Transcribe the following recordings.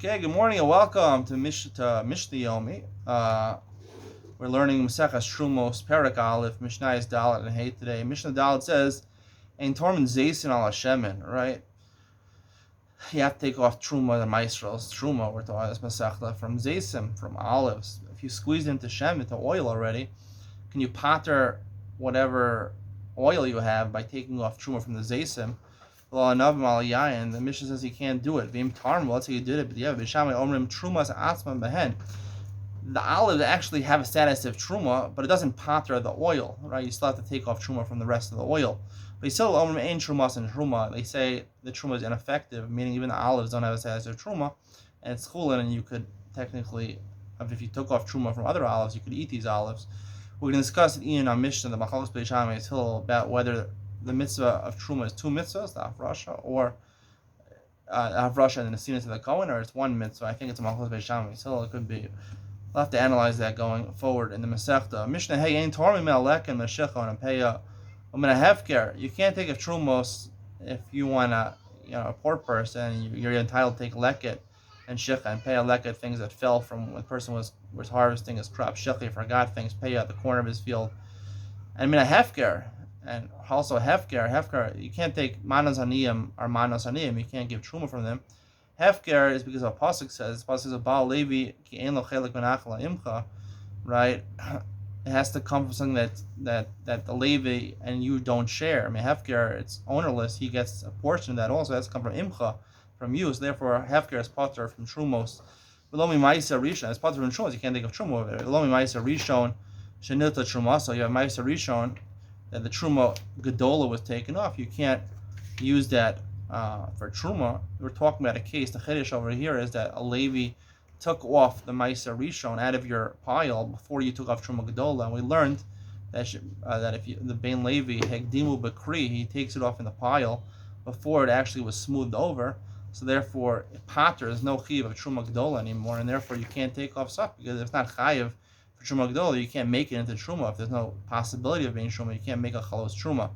Okay, good morning and welcome to Mishna Yomi. We're learning Maseches Terumos Perek Aleph, Mishna is Dalet and Hey today. Mishna Dalet says, "Ein Tormin Zaysin al Hashemin," right? You have to take off Truma and Maestros. Truma, we're talking about Masechta from Zaysim, from olives. If you squeeze it into Shem, into oil already, can you pater whatever oil you have by taking off Truma from the Zaysim? The Mishnah says you can't do it. Let's say you did it, but yeah, the olives actually have a status of truma, but it doesn't pater the oil, right? You still have to take off truma from the rest of the oil. But you still ain't trumas and truma. They say the truma is ineffective, meaning even the olives don't have a status of truma, and it's chulin, and you could technically, if you took off truma from other olives, you could eat these olives. We're going to discuss it in our Mishnah, the Machlokes Beis Shammai Hill, about whether the mitzvah of truma is two mitzvahs, the havrasha, or havrasha and the sinus of the Kohen, or it's one mitzvah. I think it's a Machlokes Beis Shammai Hill. It could be. We'll have to analyze that going forward in the Masechta. Mishnah, hey, ain't tormi me'alek and meshechon and peya u'min hefker. You can't take a trumos if you want a poor person. You're entitled to take leket and shecha and peya leket, things that fell from when the person was harvesting his crop. Shecha, he forgot things. Peya at the corner of his field. And min hefker, and also hefker. You can't take manos aniyim or manos aniyim. You can't give truma from them. Hefker is because a pasuk says Baal Levi ki ein lo chelik benachla imcha, right? It has to come from something that the Levi and you don't share. I mean, hefker, it's ownerless. He gets a portion of that also. It has to come from imcha, from you. So therefore, hefker is pater from trumos. Velomi ma'isa rishon, it's pater from trumos. You can't think of truma over there. Velomi ma'isa rishon shenilta truma. So you have ma'isa rishon that the truma gedola was taken off. You can't use that. For truma, we're talking about a case. The chiddush over here is that a Levi took off the ma'aser rishon out of your pile before you took off truma gedola, and we learned that if the bein Levi hegdimu b'kri, he takes it off in the pile before it actually was smoothed over. So therefore, pater is no chiv of truma gedola anymore, and therefore you can't take off suck because if it's not chayiv for truma gedola, you can't make it into truma. If there's no possibility of being truma, you can't make a chalos truma.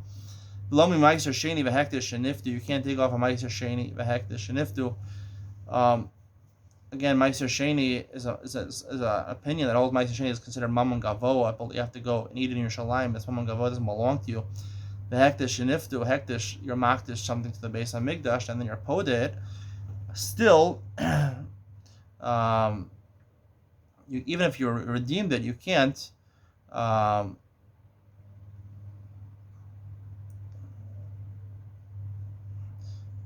Lomi ma'aser sheni v'hektish sheniftu. You can't take off a ma'aser sheni v'hektish sheniftu. Again, ma'aser sheni is an opinion that all ma'aser sheni is considered mamon gavoa, but you have to go and eat it in your shalayim. This mamon gavoa doesn't belong to you. V'hektish sheniftu, hektish, you're makdish something to the base of migdash, and then you're poda it. Still, even if you redeemed it, you can't.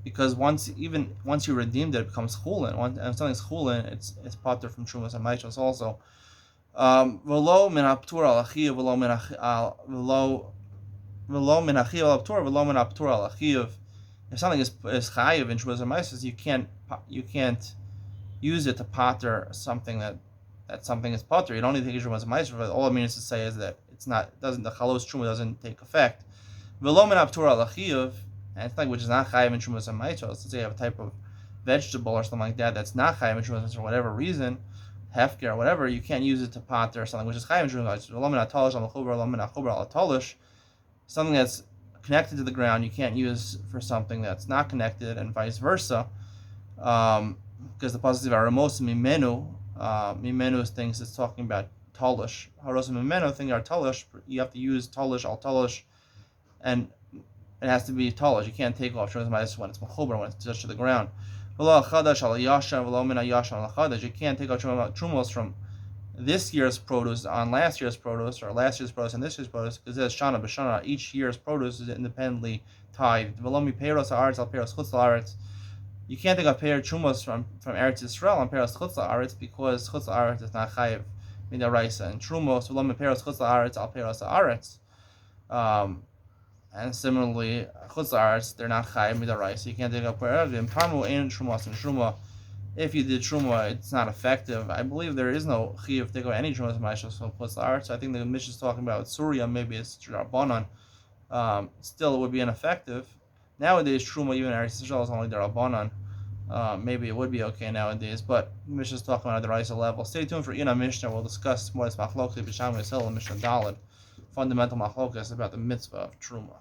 Because once you redeemed it, it becomes chulin. And something's chulin, it's pater from trumas and maishos also. V'lo min haptur al achiv, v'lo min achiv al haptur, v'lo min haptur al achiv. If something is chayiv in trumas and maishos, you can't use it to pater something that something is pater. You don't need to take trumas and maishos. But all it means to say is that the chalos truma doesn't take effect. V'lo min haptur al achiv. And it's like which is not chayiv in trumas and maichos. Let's say you have a type of vegetable or something like that that's not chayiv in trumas for whatever reason, hefker or whatever, you can't use it to pater or something which is chayiv in trumas. Something that's connected to the ground you can't use for something that's not connected, and vice versa. Because the positive aramos mimenu is things that's talking about tolish. Haros mimenu thing are tolish. You have to use tolish al tolish, and it has to be talish. You can't take off trumas ma'aser when it's mechuber, when it's touched to the ground. You can't take off trumos from this year's produce on last year's produce, or last year's produce on this year's produce, because there's shana b'shana. Each year's produce is independently tithed. You can't take off trumos from Eretz Yisrael on peros chutz la'aretz because chutz la'aretz is not chayiv midaraisa, and trumos v'lo peros chutz la'aretz al peros haaretz. And similarly, chutz la'aretz, they're not chayiv midaraisa. You can't take up peravim. Parmu ain't trumas and truma. If you did truma, it's not effective. I believe there is no chiyuv to take away any trumas ma'aser from chutz la'aretz. I think the Mishna is talking about Surya. Maybe it's Rabbanon. Still, it would be ineffective. Nowadays, truma even Eretz Yisrael is only the Rabbanon. Maybe it would be okay nowadays, but the Mishna is talking about the Raisa level. Stay tuned for Ina Mishna. We'll discuss more as Machlokes Beis Shammai Hill and Mishna Daled, fundamental Machlokes about the mitzvah of truma.